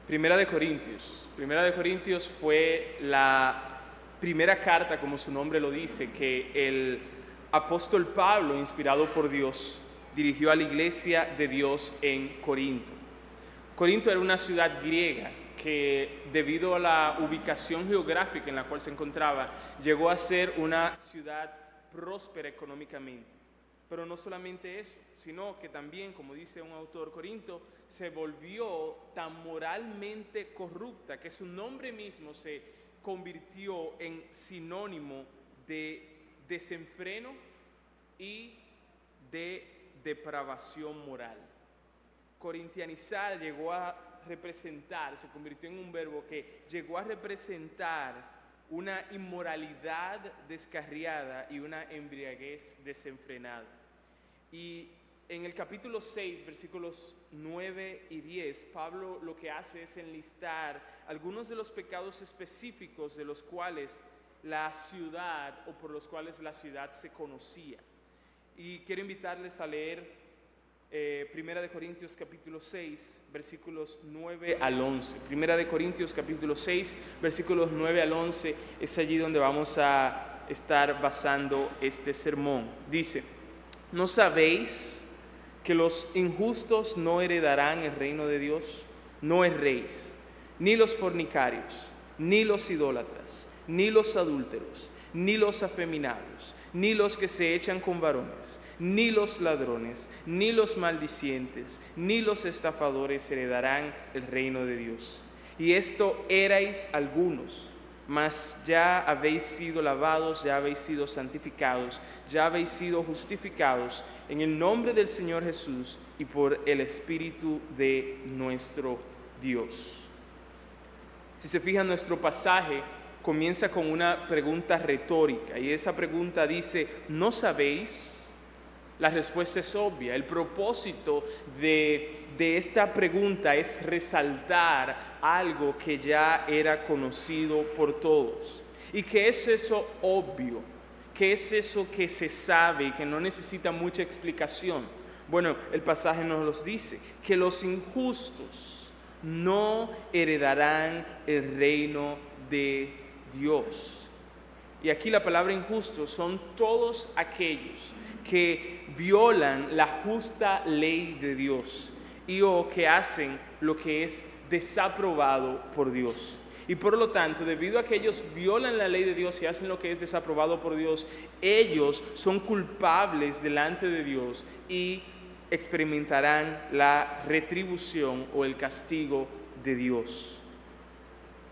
Primera de Corintios. Primera de Corintios fue la primera carta, como su nombre lo dice, que el apóstol Pablo, inspirado por Dios, dirigió a la iglesia de Dios en Corinto. Corinto era una ciudad griega que, debido a la ubicación geográfica en la cual se encontraba, llegó a ser una ciudad próspera económicamente. Pero no solamente eso, sino que también, como dice un autor, Corinto se volvió tan moralmente corrupta que su nombre mismo se convirtió en sinónimo de desenfreno y de depravación moral. Corintianizar llegó a representar, se convirtió en un verbo que llegó a representar una inmoralidad descarriada y una embriaguez desenfrenada. Y en el capítulo 6, versículos 9 y 10, Pablo lo que hace es enlistar algunos de los pecados específicos de los cuales la ciudad o por los cuales la ciudad se conocía. Y quiero invitarles a leer Primera de Corintios capítulo 6, versículos 9 al 11. Primera de Corintios capítulo 6, versículos 9 al 11, es allí donde vamos a estar basando este sermón. Dice: ¿no sabéis que los injustos no heredarán el reino de Dios? No erréis, ni los fornicarios, ni los idólatras, ni los adúlteros, ni los afeminados, ni los que se echan con varones, ni los ladrones, ni los maldicientes, ni los estafadores heredarán el reino de Dios. Y esto erais algunos, mas ya habéis sido lavados, ya habéis sido santificados, ya habéis sido justificados en el nombre del Señor Jesús y por el Espíritu de nuestro Dios. Si se fijan, nuestro pasaje comienza con una pregunta retórica y esa pregunta dice: ¿no sabéis? La respuesta es obvia. El propósito de esta pregunta es resaltar algo que ya era conocido por todos. ¿Y qué es eso obvio? ¿Qué es eso que se sabe y que no necesita mucha explicación? Bueno, el pasaje nos los dice, que los injustos no heredarán el reino de Dios. Y aquí la palabra injusto son todos aquellos que violan la justa ley de Dios o que hacen lo que es desaprobado por Dios. Y por lo tanto, debido a que ellos violan la ley de Dios y hacen lo que es desaprobado por Dios, ellos son culpables delante de Dios y experimentarán la retribución o el castigo de Dios.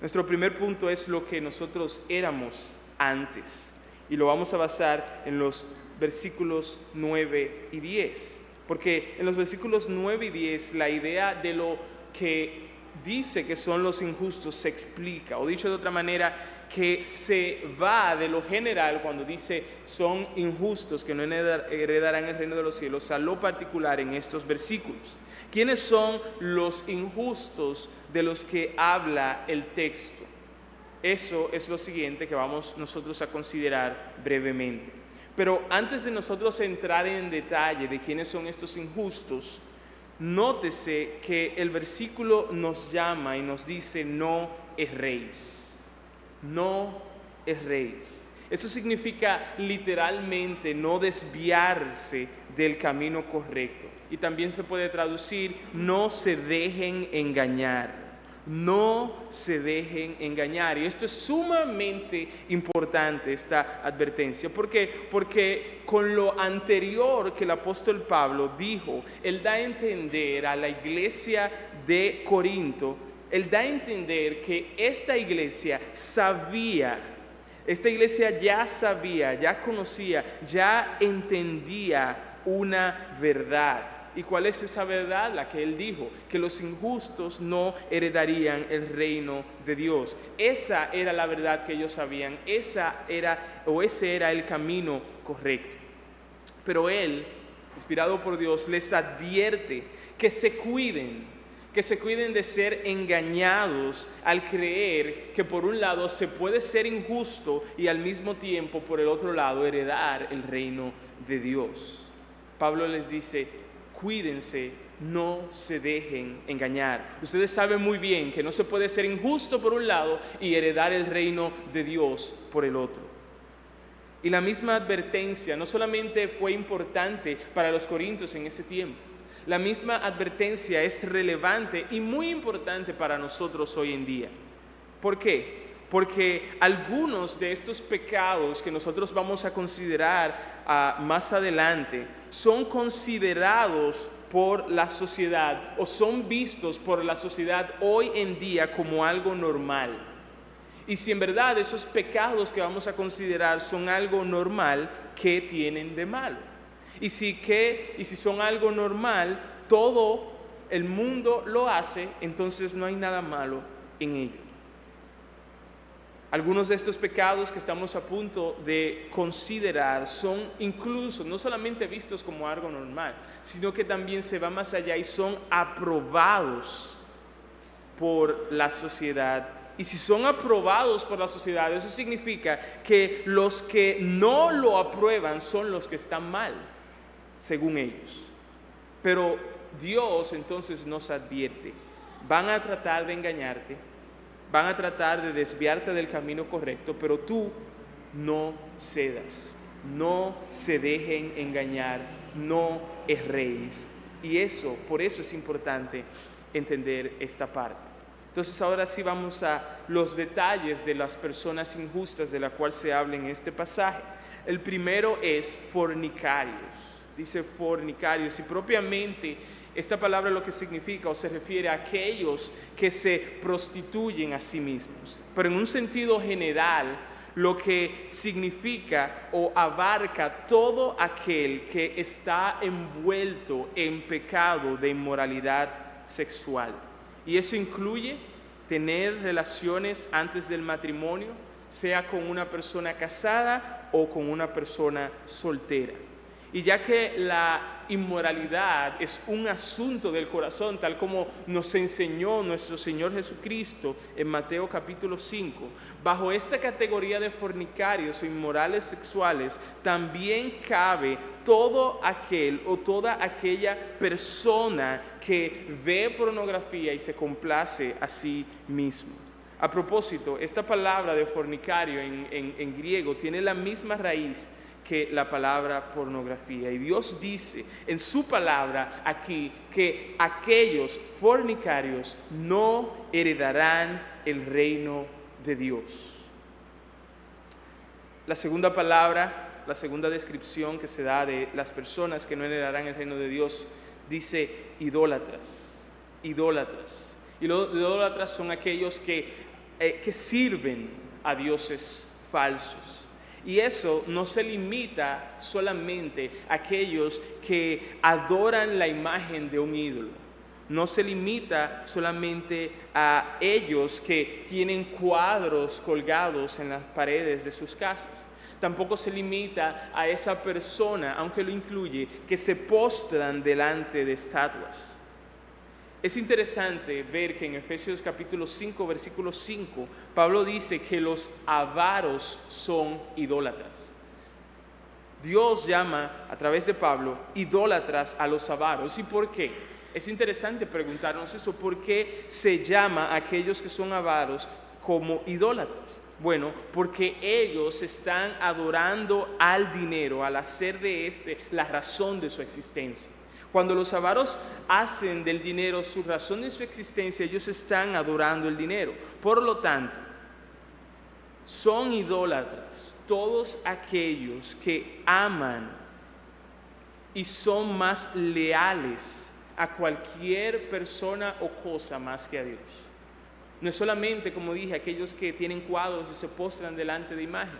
Nuestro primer punto es lo que nosotros éramos antes, y lo vamos a basar en los versículos 9 y 10, porque en los versículos 9 y 10 la idea de lo que dice que son los injustos se explica, o dicho de otra manera, que se va de lo general cuando dice son injustos que no heredarán el reino de los cielos a lo particular en estos versículos. ¿Quiénes son los injustos de los que habla el texto? Eso es lo siguiente que vamos nosotros a considerar brevemente. Pero antes de nosotros entrar en detalle de quiénes son estos injustos, nótese que el versículo nos llama y nos dice: no erréis. No erréis. Eso significa literalmente no desviarse del camino correcto. Y también se puede traducir: no se dejen engañar. No se dejen engañar. Y esto es sumamente importante, esta advertencia. ¿Por qué? Porque con lo anterior que el apóstol Pablo dijo, él da a entender a la iglesia de Corinto, él da a entender que esta iglesia ya sabía, ya conocía, ya entendía una verdad. ¿Y cuál es esa verdad? La que él dijo, que los injustos no heredarían el reino de Dios. Esa era la verdad que ellos sabían, ese era el camino correcto. Pero él, inspirado por Dios, les advierte que se cuiden de ser engañados al creer que por un lado se puede ser injusto y al mismo tiempo por el otro lado heredar el reino de Dios. Pablo les dice: cuídense no se dejen engañar. Ustedes saben muy bien que no se puede ser injusto por un lado y heredar el reino de Dios por el otro. Y la misma advertencia no solamente fue importante para los corintios en ese tiempo, la misma advertencia es relevante y muy importante para nosotros hoy en día. ¿Por qué? Porque algunos de estos pecados que nosotros vamos a considerar más adelante son considerados por la sociedad o son vistos por la sociedad hoy en día como algo normal. Y si en verdad esos pecados que vamos a considerar son algo normal, ¿qué tienen de malo? Y si son algo normal, todo el mundo lo hace, entonces no hay nada malo en ello. Algunos de estos pecados que estamos a punto de considerar son incluso no solamente vistos como algo normal, sino que también se va más allá y son aprobados por la sociedad. Y si son aprobados por la sociedad, eso significa que los que no lo aprueban son los que están mal, según ellos. Pero Dios entonces nos advierte, van a tratar de engañarte, van a tratar de desviarte del camino correcto, pero tú no cedas, no se dejen engañar, no erréis. Y por eso es importante entender esta parte. Entonces ahora sí vamos a los detalles de las personas injustas de la cual se habla en este pasaje. El primero es fornicarios. Dice fornicarios, y propiamente esta palabra lo que significa o se refiere a aquellos que se prostituyen a sí mismos. Pero en un sentido general, lo que significa o abarca todo aquel que está envuelto en pecado de inmoralidad sexual. Y eso incluye tener relaciones antes del matrimonio, sea con una persona casada o con una persona soltera. Y ya que la inmoralidad es un asunto del corazón, tal como nos enseñó nuestro Señor Jesucristo en Mateo capítulo 5, bajo esta categoría de fornicarios o inmorales sexuales, también cabe todo aquel o toda aquella persona que ve pornografía y se complace a sí mismo. A propósito, esta palabra de fornicario en griego tiene la misma raíz que la palabra pornografía. Y Dios dice en su palabra aquí que aquellos fornicarios no heredarán el reino de Dios. La segunda palabra, la segunda descripción que se da de las personas que no heredarán el reino de Dios, dice idólatras. Idólatras. Y los idólatras son aquellos que sirven a dioses falsos. Y eso no se limita solamente a aquellos que adoran la imagen de un ídolo. No se limita solamente a ellos que tienen cuadros colgados en las paredes de sus casas. Tampoco se limita a esa persona, aunque lo incluye, que se postran delante de estatuas. Es interesante ver que en Efesios capítulo 5, versículo 5, Pablo dice que los avaros son idólatras. Dios llama a través de Pablo idólatras a los avaros. ¿Y por qué? Es interesante preguntarnos eso. ¿Por qué se llama a aquellos que son avaros como idólatras? Bueno, porque ellos están adorando al dinero al hacer de la razón de su existencia. Cuando los avaros hacen del dinero su razón de su existencia, ellos están adorando el dinero. Por lo tanto, son idólatras todos aquellos que aman y son más leales a cualquier persona o cosa más que a Dios. No es solamente, como dije, aquellos que tienen cuadros y se postran delante de imágenes,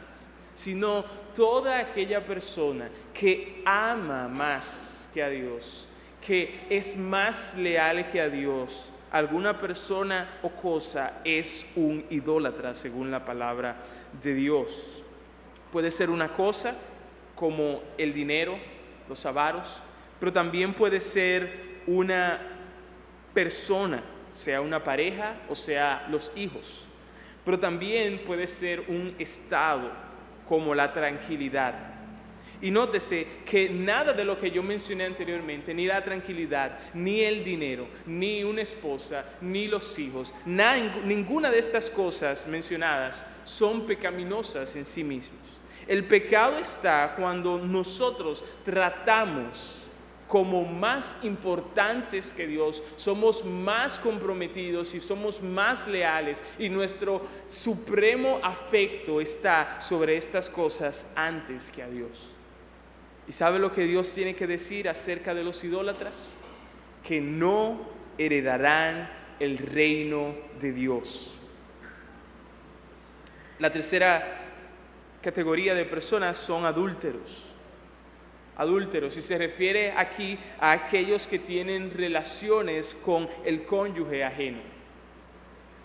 sino toda aquella persona que ama más que a Dios, que es más leal que a Dios. Alguna persona o cosa es un idólatra según la palabra de Dios. Puede ser una cosa como el dinero, los avaros, pero también puede ser una persona, sea una pareja o sea los hijos. Pero también puede ser un estado como la tranquilidad. Y nótese que nada de lo que yo mencioné anteriormente, ni la tranquilidad, ni el dinero, ni una esposa, ni los hijos, ninguna de estas cosas mencionadas son pecaminosas en sí mismos. El pecado está cuando nosotros tratamos como más importantes que Dios, somos más comprometidos y somos más leales, y nuestro supremo afecto está sobre estas cosas antes que a Dios. ¿Y sabe lo que Dios tiene que decir acerca de los idólatras? Que no heredarán el reino de Dios. La tercera categoría de personas son adúlteros. Adúlteros, y se refiere aquí a aquellos que tienen relaciones con el cónyuge ajeno.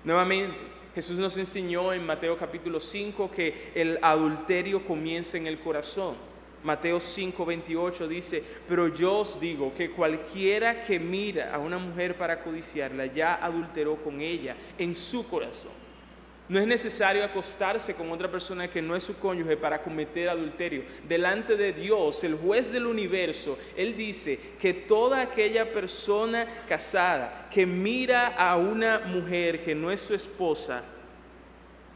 Nuevamente, Jesús nos enseñó en Mateo capítulo 5 que el adulterio comienza en el corazón. Mateo 5:28 dice: pero yo os digo que cualquiera que mira a una mujer para codiciarla ya adulteró con ella en su corazón. No es necesario acostarse con otra persona que no es su cónyuge para cometer adulterio. Delante de Dios, el juez del universo, Él dice que toda aquella persona casada que mira a una mujer que no es su esposa,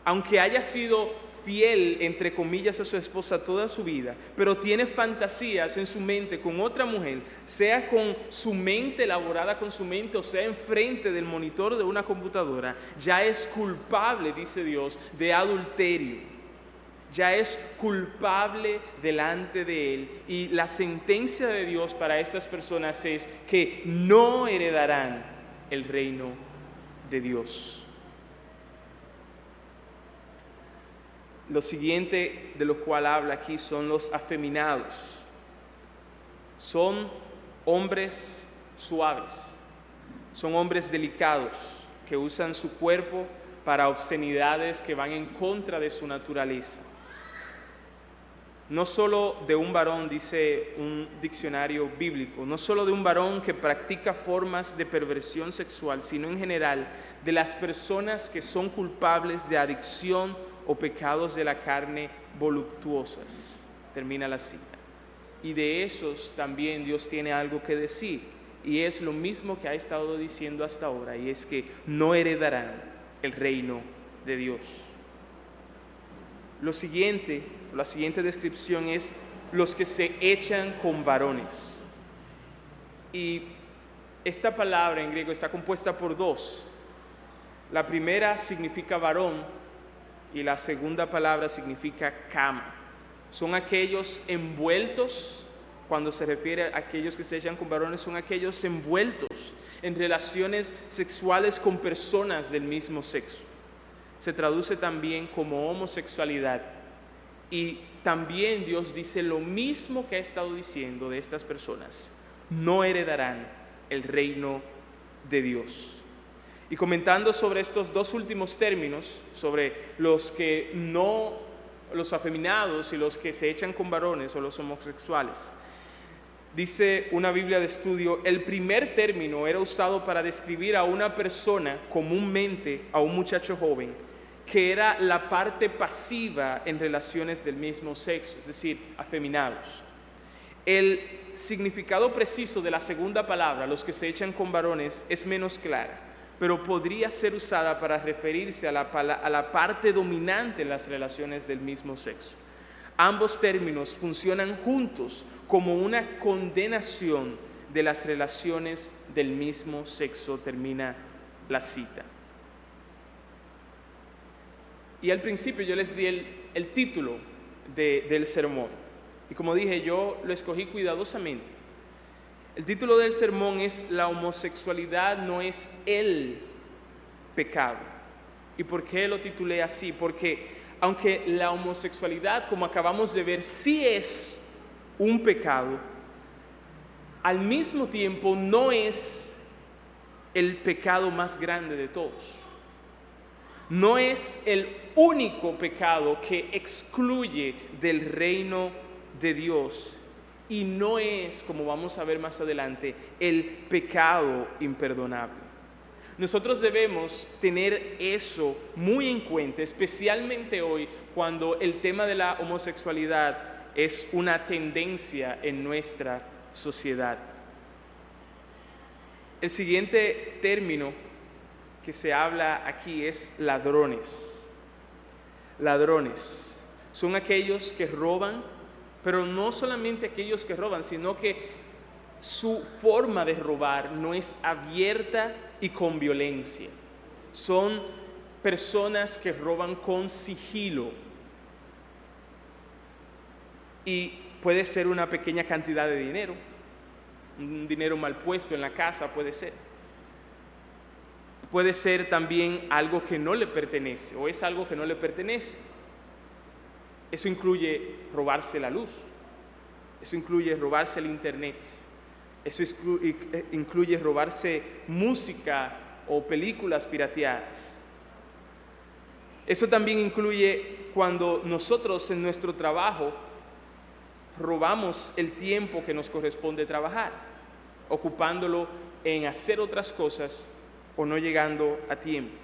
aunque haya sido fiel, entre comillas, a su esposa toda su vida, pero tiene fantasías en su mente con otra mujer, sea con su mente, elaborada con su mente, o sea enfrente del monitor de una computadora, ya es culpable, dice Dios, de adulterio. Ya es culpable delante de Él, y la sentencia de Dios para estas personas es que no heredarán el reino de Dios. Lo siguiente de lo cual habla aquí son los afeminados. Son hombres suaves, son hombres delicados que usan su cuerpo para obscenidades que van en contra de su naturaleza. No solo de un varón, dice un diccionario bíblico, no solo de un varón que practica formas de perversión sexual, sino en general de las personas que son culpables de adicción o pecados de la carne voluptuosas. Termina la cita. Y de esos también Dios tiene algo que decir, y es lo mismo que ha estado diciendo hasta ahora, y es que no heredarán el reino de Dios. La siguiente descripción es los que se echan con varones. Y esta palabra en griego está compuesta por dos. La primera significa varón y la segunda palabra significa cama. Son aquellos envueltos, cuando se refiere a aquellos que se echan con varones, son aquellos envueltos en relaciones sexuales con personas del mismo sexo. Se traduce también como homosexualidad. Y también Dios dice lo mismo que ha estado diciendo de estas personas: no heredarán el reino de Dios. Y comentando sobre estos dos últimos términos, sobre los afeminados y los que se echan con varones o los homosexuales, dice una Biblia de estudio: el primer término era usado para describir a una persona, comúnmente a un muchacho joven, que era la parte pasiva en relaciones del mismo sexo, es decir, afeminados. El significado preciso de la segunda palabra, los que se echan con varones, es menos clara, pero podría ser usada para referirse a la parte dominante en las relaciones del mismo sexo. Ambos términos funcionan juntos como una condenación de las relaciones del mismo sexo. Termina la cita. Y al principio yo les di el título del sermón, y como dije, yo lo escogí cuidadosamente. El título del sermón es: la homosexualidad no es el pecado. ¿Y por qué lo titulé así? Porque aunque la homosexualidad, como acabamos de ver, sí es un pecado, al mismo tiempo no es el pecado más grande de todos. No es el único pecado que excluye del reino de Dios. Y no es, como vamos a ver más adelante, el pecado imperdonable. Nosotros debemos tener eso muy en cuenta, especialmente hoy, cuando el tema de la homosexualidad es una tendencia en nuestra sociedad. El siguiente término que se habla aquí es ladrones. Ladrones son aquellos que roban, pero no solamente aquellos que roban, sino que su forma de robar no es abierta y con violencia. Son personas que roban con sigilo. Y puede ser una pequeña cantidad de dinero, un dinero mal puesto en la casa puede ser. Puede ser también algo que no le pertenece o es algo que no le pertenece. Eso incluye robarse la luz, eso incluye robarse el internet, eso incluye robarse música o películas pirateadas. Eso también incluye cuando nosotros en nuestro trabajo robamos el tiempo que nos corresponde trabajar, ocupándolo en hacer otras cosas o no llegando a tiempo.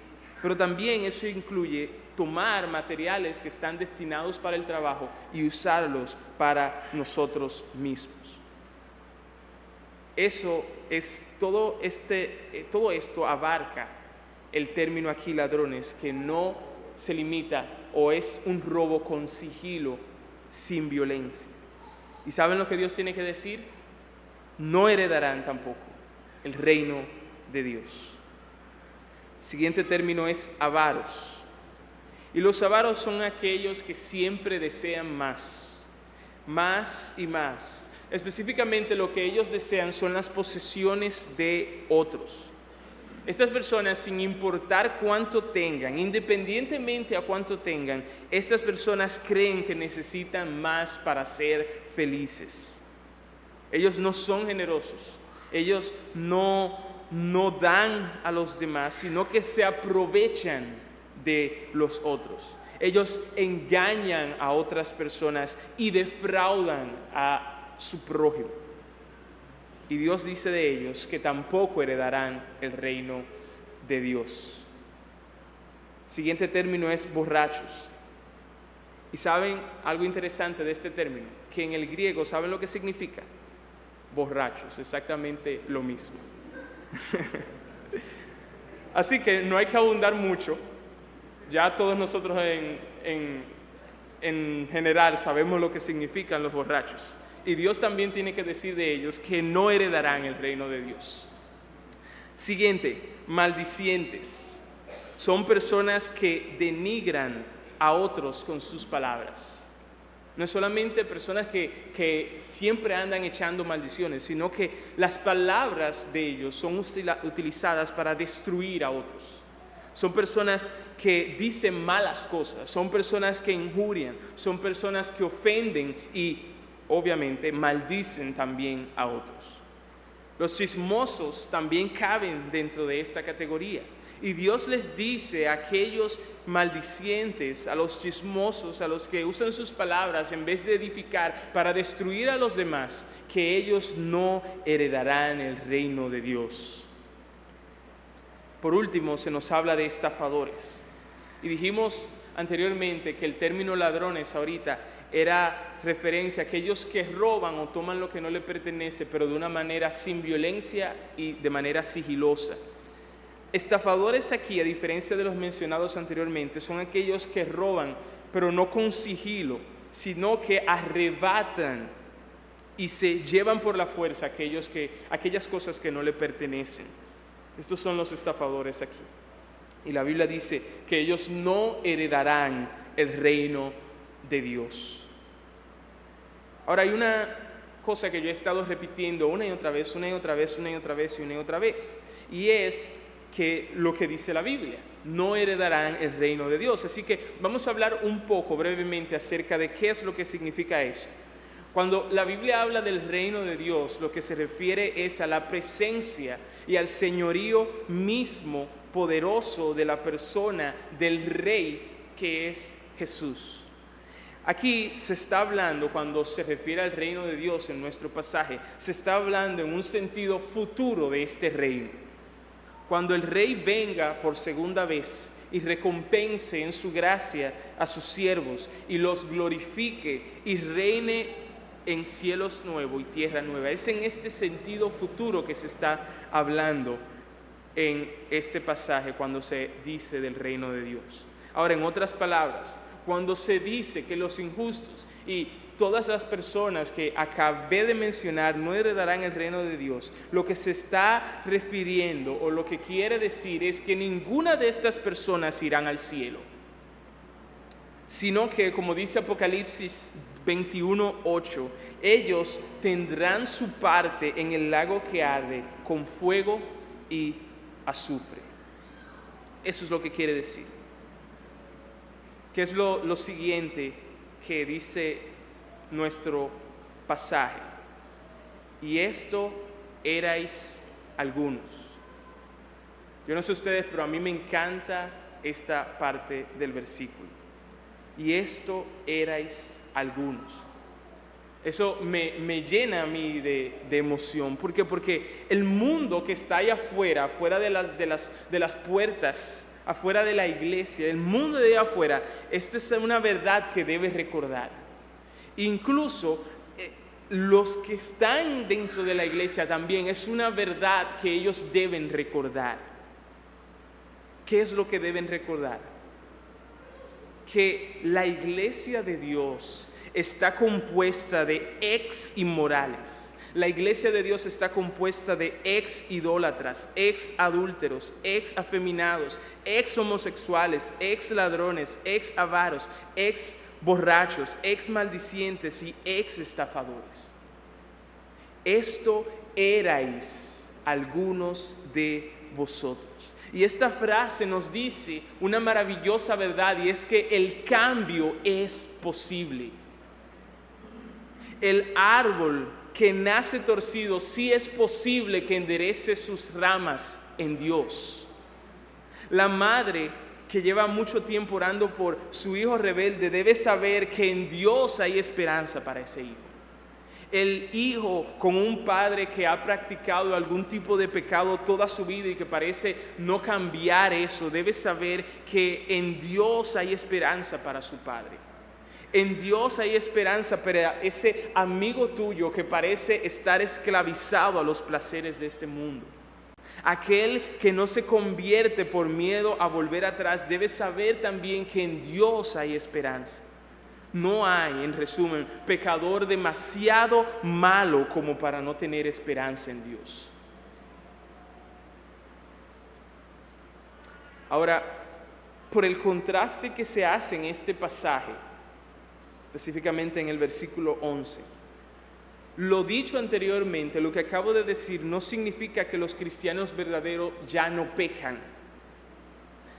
Pero también eso incluye tomar materiales que están destinados para el trabajo y usarlos para nosotros mismos. Eso es todo esto abarca el término aquí ladrones, que no se limita o es un robo con sigilo, sin violencia. ¿Y saben lo que Dios tiene que decir? No heredarán tampoco el reino de Dios. El siguiente término es avaros. Y los avaros son aquellos que siempre desean más y más. Específicamente lo que ellos desean son las posesiones de otros. Estas personas, sin importar cuánto tengan, independientemente a cuánto tengan, estas personas creen que necesitan más para ser felices. Ellos no son generosos, ellos no dan a los demás, sino que se aprovechan de los otros. Ellos engañan a otras personas y defraudan a su prójimo. Y Dios dice de ellos que tampoco heredarán el reino de Dios. Siguiente término es borrachos. Y saben algo interesante de este término, que en el griego, ¿saben lo que significa? Borrachos, exactamente lo mismo. Así que no hay que abundar mucho. Ya todos nosotros en general sabemos lo que significan los borrachos. Y Dios también tiene que decir de ellos que no heredarán el reino de Dios. Siguiente, maldicientes. Son personas que denigran a otros con sus palabras. No es solamente personas que siempre andan echando maldiciones, sino que las palabras de ellos son utilizadas para destruir a otros. Son personas que dicen malas cosas, son personas que injurian, son personas que ofenden y obviamente maldicen también a otros. Los chismosos también caben dentro de esta categoría. Y Dios les dice a aquellos maldicientes, a los chismosos, a los que usan sus palabras en vez de edificar para destruir a los demás, que ellos no heredarán el reino de Dios. Por último, se nos habla de estafadores. Y dijimos anteriormente que el término ladrones ahorita era referencia a aquellos que roban o toman lo que no le pertenece, pero de una manera sin violencia y de manera sigilosa. Estafadores aquí, a diferencia de los mencionados anteriormente, son aquellos que roban, pero no con sigilo, sino que arrebatan y se llevan por la fuerza aquellas cosas que no le pertenecen. Estos son los estafadores aquí. Y la Biblia dice que ellos no heredarán el reino de Dios. Ahora hay una cosa que yo he estado repitiendo una y otra vez, y es que lo que dice la Biblia, no heredarán el reino de Dios. Así que vamos a hablar un poco brevemente acerca de qué es lo que significa eso. Cuando la Biblia habla del reino de Dios, lo que se refiere es a la presencia y al señorío mismo poderoso de la persona del Rey que es Jesús. Aquí se está hablando, cuando se refiere al reino de Dios en nuestro pasaje, se está hablando en un sentido futuro de este reino. Cuando el Rey venga por segunda vez, y recompense en su gracia a sus siervos y los glorifique y reine en cielos nuevos y tierra nueva. Es en este sentido futuro que se está hablando en este pasaje cuando se dice del reino de Dios. Ahora, en otras palabras, cuando se dice que los injustos y todas las personas que acabé de mencionar no heredarán el reino de Dios, lo que se está refiriendo o lo que quiere decir es que ninguna de estas personas irán al cielo, sino que, como dice Apocalipsis 21:8, ellos tendrán su parte en el lago que arde con fuego y azufre. Eso es lo que quiere decir. ¿Qué es lo siguiente que dice nuestro pasaje? Y esto erais algunos. Yo no sé ustedes, pero a mí me encanta esta parte del versículo. Y esto erais algunos. Eso me llena a mí de emoción. ¿Por qué? Porque el mundo que está allá afuera, afuera de las puertas, afuera de la iglesia, el mundo de allá afuera, esta es una verdad que debes recordar. Incluso los que están dentro de la iglesia también, es una verdad que ellos deben recordar. ¿Qué es lo que deben recordar? Que la iglesia de Dios está compuesta de ex inmorales. La iglesia de Dios está compuesta de ex idólatras, ex adúlteros, ex afeminados, ex homosexuales, ex ladrones, ex avaros, ex borrachos, ex maldicientes y ex estafadores. Esto erais algunos de vosotros. Y esta frase nos dice una maravillosa verdad, y es que el cambio es posible. El árbol que nace torcido, sí es posible que enderece sus ramas en Dios. La madre que lleva mucho tiempo orando por su hijo rebelde debe saber que en Dios hay esperanza para ese hijo. El hijo con un padre que ha practicado algún tipo de pecado toda su vida y que parece no cambiar eso, debe saber que en Dios hay esperanza para su padre. En Dios hay esperanza para ese amigo tuyo que parece estar esclavizado a los placeres de este mundo. Aquel que no se convierte por miedo a volver atrás debe saber también que en Dios hay esperanza. No hay, en resumen, pecador demasiado malo como para no tener esperanza en Dios. Ahora, por el contraste que se hace en este pasaje, específicamente en el versículo 11, lo dicho anteriormente, lo que acabo de decir, no significa que los cristianos verdaderos ya no pecan,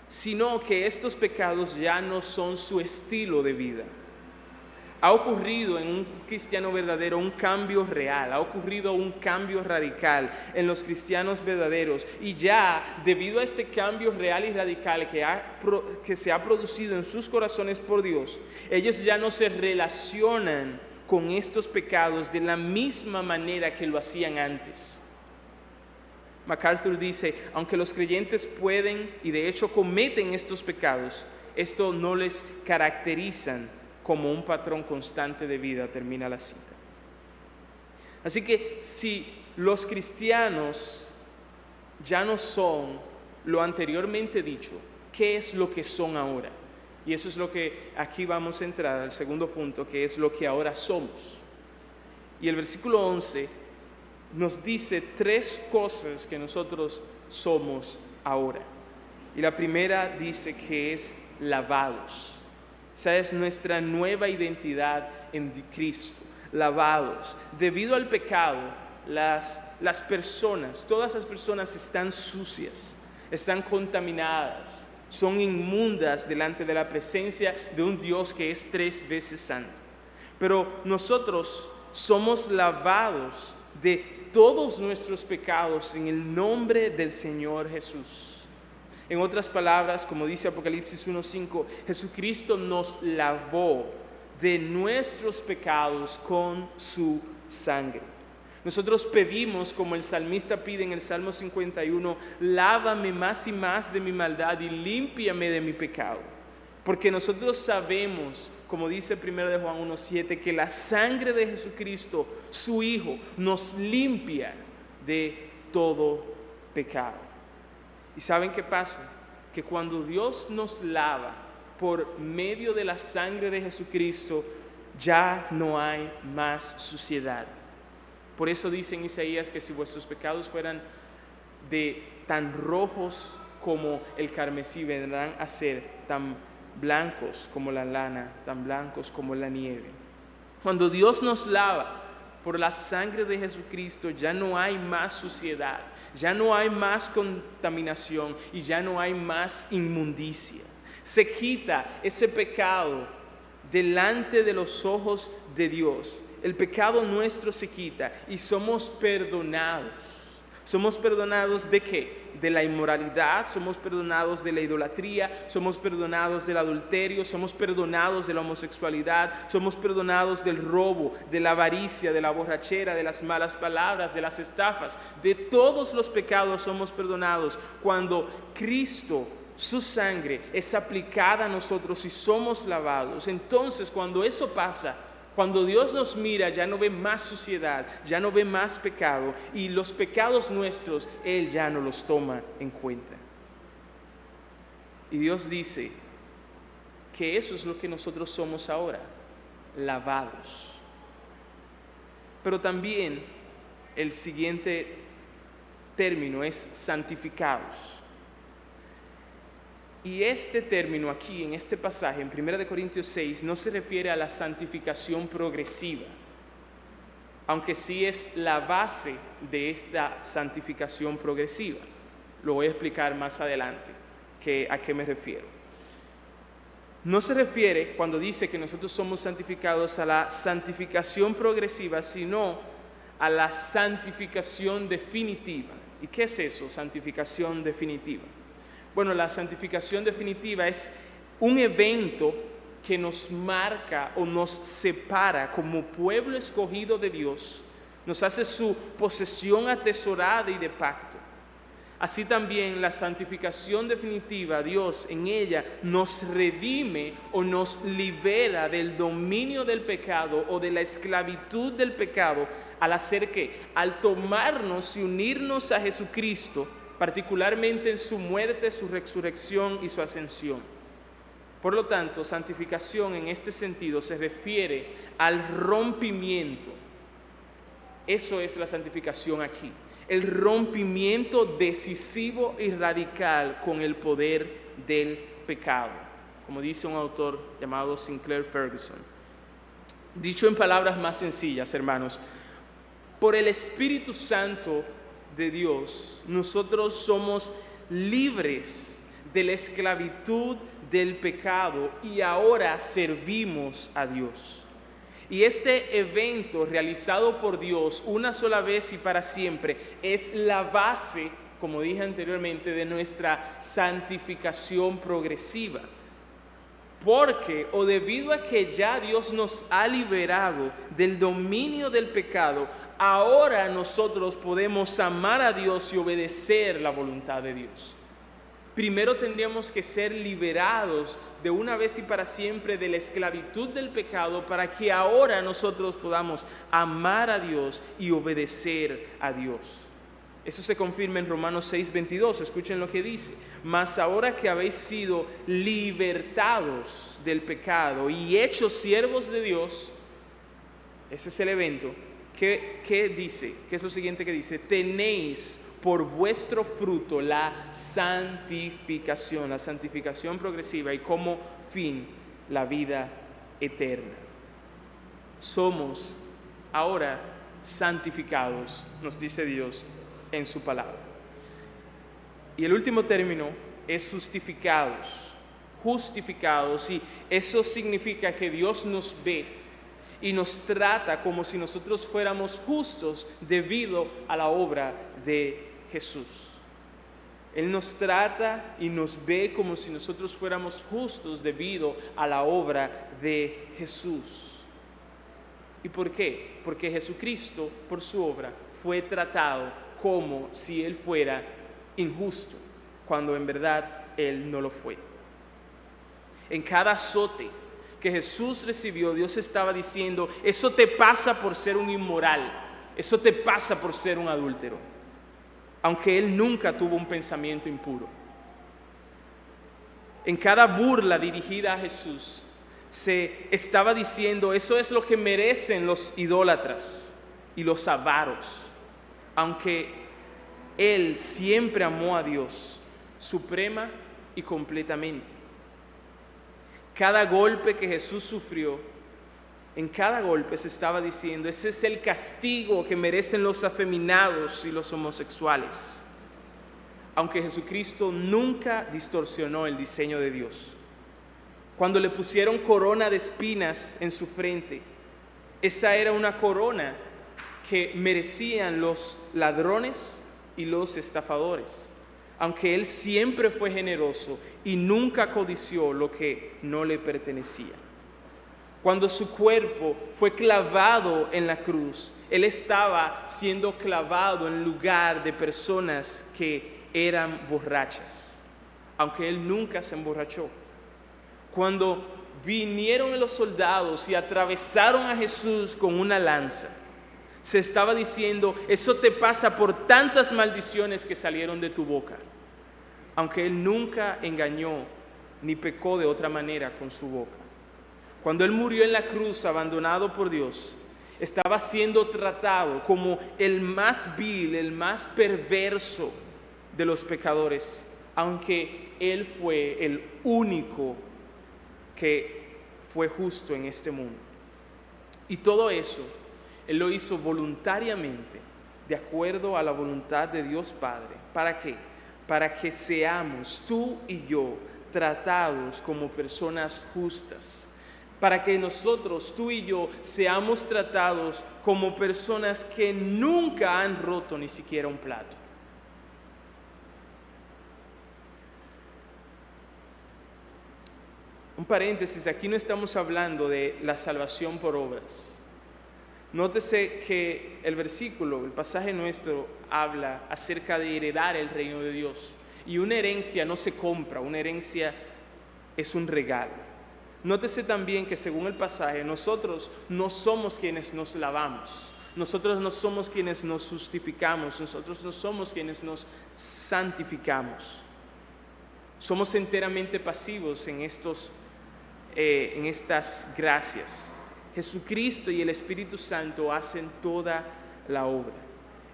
sino que estos pecados ya no son su estilo de vida. Ha ocurrido en un cristiano verdadero un cambio real, ha ocurrido un cambio radical en los cristianos verdaderos, y ya debido a este cambio real y radical que se ha producido en sus corazones por Dios, ellos ya no se relacionan con estos pecados de la misma manera que lo hacían antes. MacArthur dice, aunque los creyentes pueden y de hecho cometen estos pecados, esto no les caracterizan como un patrón constante de vida, termina la cita. Así que si los cristianos ya no son lo anteriormente dicho, ¿qué es lo que son ahora? Y eso es lo que aquí vamos a entrar al segundo punto, que es lo que ahora somos. Y el versículo 11 nos dice tres cosas que nosotros somos ahora. Y la primera dice que es lavados. Esa es nuestra nueva identidad en Cristo, lavados. Debido al pecado, las personas, todas las personas están sucias, están contaminadas, son inmundas delante de la presencia de un Dios que es 3 veces santo. Pero nosotros somos lavados de todos nuestros pecados en el nombre del Señor Jesús. En otras palabras, como dice Apocalipsis 1:5, Jesucristo nos lavó de nuestros pecados con su sangre. Nosotros pedimos, como el salmista pide en el Salmo 51, lávame más y más de mi maldad y límpiame de mi pecado. Porque nosotros sabemos, como dice 1 de Juan 1:7, que la sangre de Jesucristo, su Hijo, nos limpia de todo pecado. ¿Y saben qué pasa? Que cuando Dios nos lava por medio de la sangre de Jesucristo, ya no hay más suciedad. Por eso dice en Isaías que si vuestros pecados fueran tan rojos como el carmesí, vendrán a ser tan blancos como la lana, tan blancos como la nieve. Cuando Dios nos lava por la sangre de Jesucristo, ya no hay más suciedad, ya no hay más contaminación y ya no hay más inmundicia. Se quita ese pecado delante de los ojos de Dios. El pecado nuestro se quita y somos perdonados. ¿Somos perdonados de qué? De la inmoralidad, somos perdonados de la idolatría, somos perdonados del adulterio, somos perdonados de la homosexualidad, somos perdonados del robo, de la avaricia, de la borrachera, de las malas palabras, de las estafas. De todos los pecados somos perdonados cuando Cristo, su sangre, es aplicada a nosotros y somos lavados. Entonces, cuando eso pasa, cuando Dios nos mira, ya no ve más suciedad, ya no ve más pecado, y los pecados nuestros, Él ya no los toma en cuenta. Y Dios dice que eso es lo que nosotros somos ahora, lavados. Pero también el siguiente término es santificados. Y este término aquí, en este pasaje, en 1 Corintios 6, no se refiere a la santificación progresiva, aunque sí es la base de esta santificación progresiva. Lo voy a explicar más adelante a qué me refiero. No se refiere, cuando dice que nosotros somos santificados, a la santificación progresiva, sino a la santificación definitiva. ¿Y qué es eso, santificación definitiva? Bueno, la santificación definitiva es un evento que nos marca o nos separa como pueblo escogido de Dios, nos hace su posesión atesorada y de pacto. Así también la santificación definitiva, Dios en ella nos redime o nos libera del dominio del pecado o de la esclavitud del pecado, al hacer que, al tomarnos y unirnos a Jesucristo, particularmente en su muerte, su resurrección y su ascensión. Por lo tanto, santificación en este sentido se refiere al rompimiento. Eso es la santificación aquí. El rompimiento decisivo y radical con el poder del pecado, como dice un autor llamado Sinclair Ferguson. Dicho en palabras más sencillas, hermanos, por el Espíritu Santo de Dios, nosotros somos libres de la esclavitud del pecado y ahora servimos a Dios. Y este evento realizado por Dios una sola vez y para siempre es la base, como dije anteriormente, de nuestra santificación progresiva. Porque, o debido a que ya Dios nos ha liberado del dominio del pecado, ahora nosotros podemos amar a Dios y obedecer la voluntad de Dios. Primero tendríamos que ser liberados de una vez y para siempre de la esclavitud del pecado para que ahora nosotros podamos amar a Dios y obedecer a Dios. Eso se confirma en Romanos 6:22, escuchen lo que dice. Mas ahora que habéis sido libertados del pecado y hechos siervos de Dios, ese es el evento. ¿Qué dice? ¿Qué es lo siguiente que dice? Tenéis por vuestro fruto la santificación progresiva y como fin la vida eterna. Somos ahora santificados, nos dice Dios en su palabra. Y el último término es justificados, y eso significa que Dios nos ve y nos trata como si nosotros fuéramos justos debido a la obra de Jesús. Él nos trata y nos ve como si nosotros fuéramos justos debido a la obra de Jesús. ¿Y por qué? Porque Jesucristo, por su obra, fue tratado como si Él fuera injusto, cuando en verdad Él no lo fue. En cada azote que Jesús recibió, Dios estaba diciendo: eso te pasa por ser un inmoral, eso te pasa por ser un adúltero, aunque Él nunca tuvo un pensamiento impuro. En cada burla dirigida a Jesús, se estaba diciendo: eso es lo que merecen los idólatras y los avaros, aunque Él siempre amó a Dios suprema y completamente. Cada golpe que Jesús sufrió, en cada golpe se estaba diciendo: ese es el castigo que merecen los afeminados y los homosexuales. Aunque Jesucristo nunca distorsionó el diseño de Dios. Cuando le pusieron corona de espinas en su frente, esa era una corona que merecían los ladrones y los estafadores. Aunque Él siempre fue generoso y nunca codició lo que no le pertenecía. Cuando su cuerpo fue clavado en la cruz, Él estaba siendo clavado en lugar de personas que eran borrachas, aunque Él nunca se emborrachó. Cuando vinieron los soldados y atravesaron a Jesús con una lanza, se estaba diciendo: eso te pasa por tantas maldiciones que salieron de tu boca, aunque Él nunca engañó ni pecó de otra manera con su boca. Cuando Él murió en la cruz, abandonado por Dios, estaba siendo tratado como el más vil, el más perverso de los pecadores, aunque Él fue el único que fue justo en este mundo. Y todo eso Él lo hizo voluntariamente, de acuerdo a la voluntad de Dios Padre. ¿Para qué? Para que seamos, tú y yo, tratados como personas justas. Para que nosotros, tú y yo, seamos tratados como personas que nunca han roto ni siquiera un plato. Un paréntesis, aquí no estamos hablando de la salvación por obras. Nótese que el versículo, el pasaje nuestro, habla acerca de heredar el reino de Dios. Y una herencia no se compra, una herencia es un regalo. Nótese también que según el pasaje, nosotros no somos quienes nos lavamos. Nosotros no somos quienes nos justificamos. Nosotros no somos quienes nos santificamos. Somos enteramente pasivos en estas gracias. Jesucristo y el Espíritu Santo hacen toda la obra.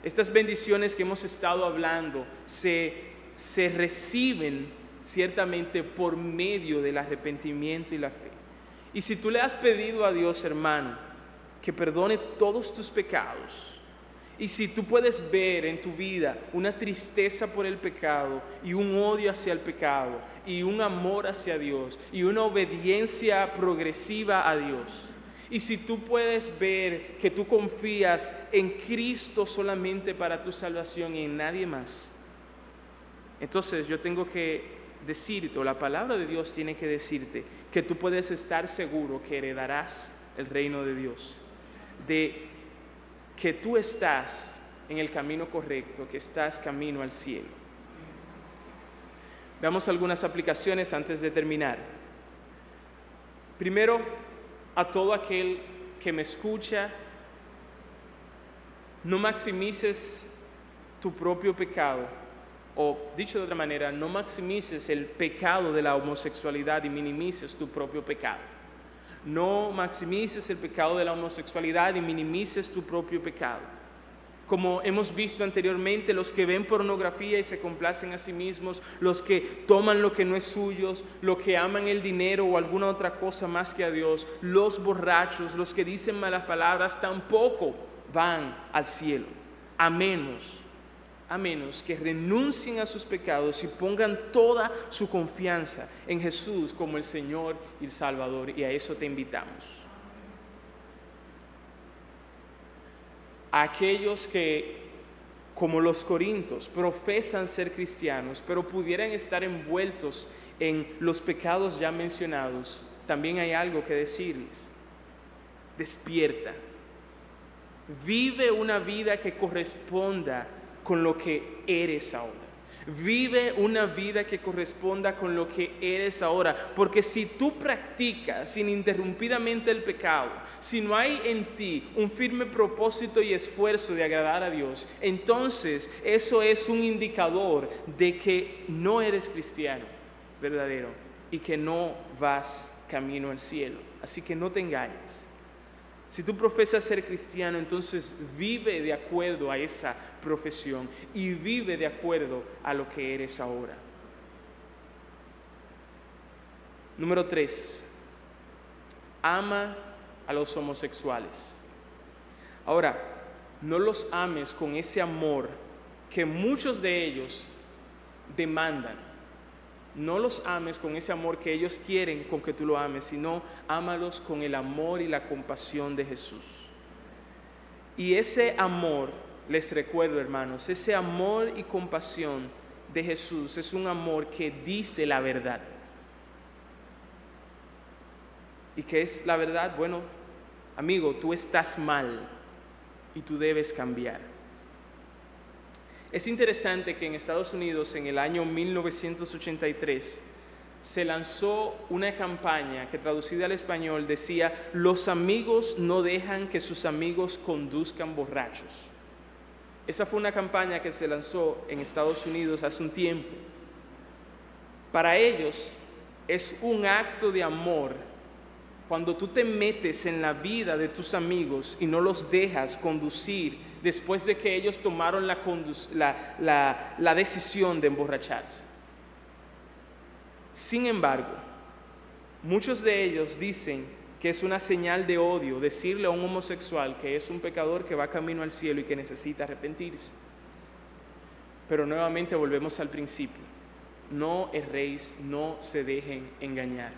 Estas bendiciones que hemos estado hablando se reciben ciertamente por medio del arrepentimiento y la fe. Y si tú le has pedido a Dios, hermano, que perdone todos tus pecados, y si tú puedes ver en tu vida una tristeza por el pecado y un odio hacia el pecado y un amor hacia Dios y una obediencia progresiva a Dios, y si tú puedes ver que tú confías en Cristo solamente para tu salvación y en nadie más, entonces yo tengo que decirte, o la palabra de Dios tiene que decirte, que tú puedes estar seguro que heredarás el reino de Dios, de que tú estás en el camino correcto, que estás camino al cielo. Veamos algunas aplicaciones antes de terminar. Primero, a todo aquel que me escucha, no maximices tu propio pecado, o dicho de otra manera, no maximices el pecado de la homosexualidad y minimices tu propio pecado. No maximices el pecado de la homosexualidad y minimices tu propio pecado. Como hemos visto anteriormente, los que ven pornografía y se complacen a sí mismos, los que toman lo que no es suyo, los que aman el dinero o alguna otra cosa más que a Dios, los borrachos, los que dicen malas palabras, tampoco van al cielo, a menos que renuncien a sus pecados y pongan toda su confianza en Jesús como el Señor y el Salvador, y a eso te invitamos. A aquellos que, como los corintios, profesan ser cristianos, pero pudieran estar envueltos en los pecados ya mencionados, también hay algo que decirles. Despierta, Vive una vida que corresponda con lo que eres ahora. Vive una vida que corresponda con lo que eres ahora, porque si tú practicas ininterrumpidamente el pecado, si no hay en ti un firme propósito y esfuerzo de agradar a Dios, entonces eso es un indicador de que no eres cristiano verdadero y que no vas camino al cielo. Así que no te engañes. Si tú profesas ser cristiano, entonces vive de acuerdo a esa profesión y vive de acuerdo a lo que eres ahora. Número 3, ama a los homosexuales. Ahora, no los ames con ese amor que muchos de ellos demandan. No los ames con ese amor que ellos quieren con que tú lo ames, sino ámalos con el amor y la compasión de Jesús. Y ese amor, les recuerdo, hermanos, ese amor y compasión de Jesús es un amor que dice la verdad. ¿Y qué es la verdad? Bueno, amigo, tú estás mal y tú debes cambiar. Es interesante que en Estados Unidos, en el año 1983, se lanzó una campaña que, traducida al español, decía: los amigos no dejan que sus amigos conduzcan borrachos. Esa fue una campaña que se lanzó en Estados Unidos hace un tiempo. Para ellos es un acto de amor cuando tú te metes en la vida de tus amigos y no los dejas conducir después de que ellos tomaron la decisión de emborracharse. Sin embargo, muchos de ellos dicen que es una señal de odio decirle a un homosexual que es un pecador que va camino al cielo y que necesita arrepentirse. Pero nuevamente volvemos al principio. No erréis, no se dejen engañar.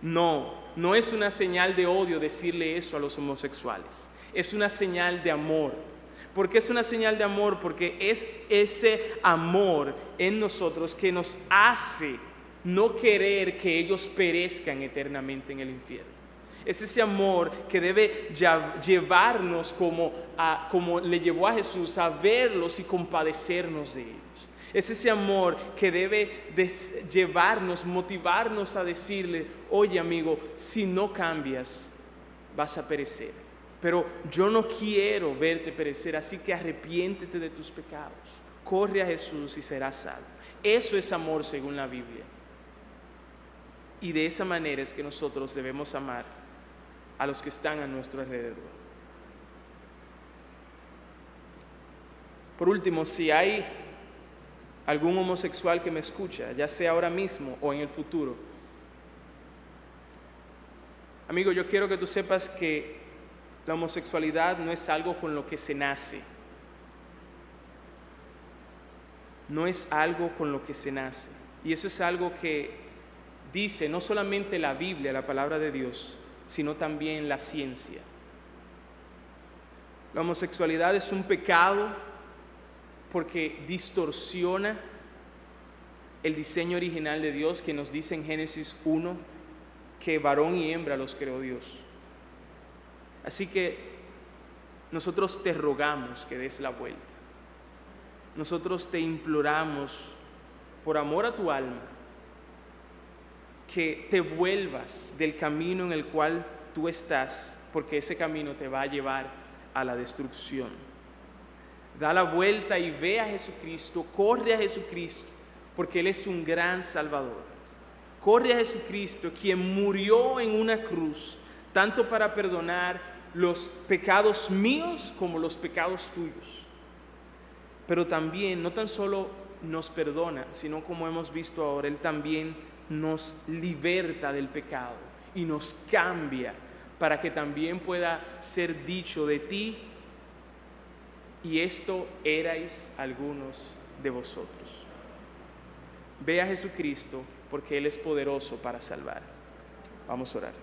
No es una señal de odio decirle eso a los homosexuales. Es una señal de amor. ¿Por qué es una señal de amor? Porque es ese amor en nosotros que nos hace no querer que ellos perezcan eternamente en el infierno. Es ese amor que debe llevarnos como le llevó a Jesús, a verlos y compadecernos de ellos. Es ese amor que debe llevarnos, motivarnos a decirle: oye, amigo, si no cambias, vas a perecer. Pero yo no quiero verte perecer, así que arrepiéntete de tus pecados. Corre a Jesús y serás salvo. Eso es amor según la Biblia. Y de esa manera es que nosotros debemos amar a los que están a nuestro alrededor. Por último, si hay algún homosexual que me escucha, ya sea ahora mismo o en el futuro, amigo, yo quiero que tú sepas que la homosexualidad no es algo con lo que se nace. No es algo con lo que se nace. Y eso es algo que dice no solamente la Biblia, la palabra de Dios, sino también la ciencia. La homosexualidad es un pecado porque distorsiona el diseño original de Dios, que nos dice en Génesis 1 que varón y hembra los creó Dios. Así que nosotros te rogamos que des la vuelta. Nosotros te imploramos, por amor a tu alma, que te vuelvas del camino en el cual tú estás, porque ese camino te va a llevar a la destrucción. Da la vuelta y ve a Jesucristo, corre a Jesucristo, porque Él es un gran Salvador. Corre a Jesucristo, quien murió en una cruz, tanto para perdonar los pecados míos como los pecados tuyos. Pero también, no tan solo nos perdona, sino, como hemos visto ahora, Él también nos liberta del pecado y nos cambia para que también pueda ser dicho de ti: y esto erais algunos de vosotros. Ve a Jesucristo, porque Él es poderoso para salvar. Vamos a orar.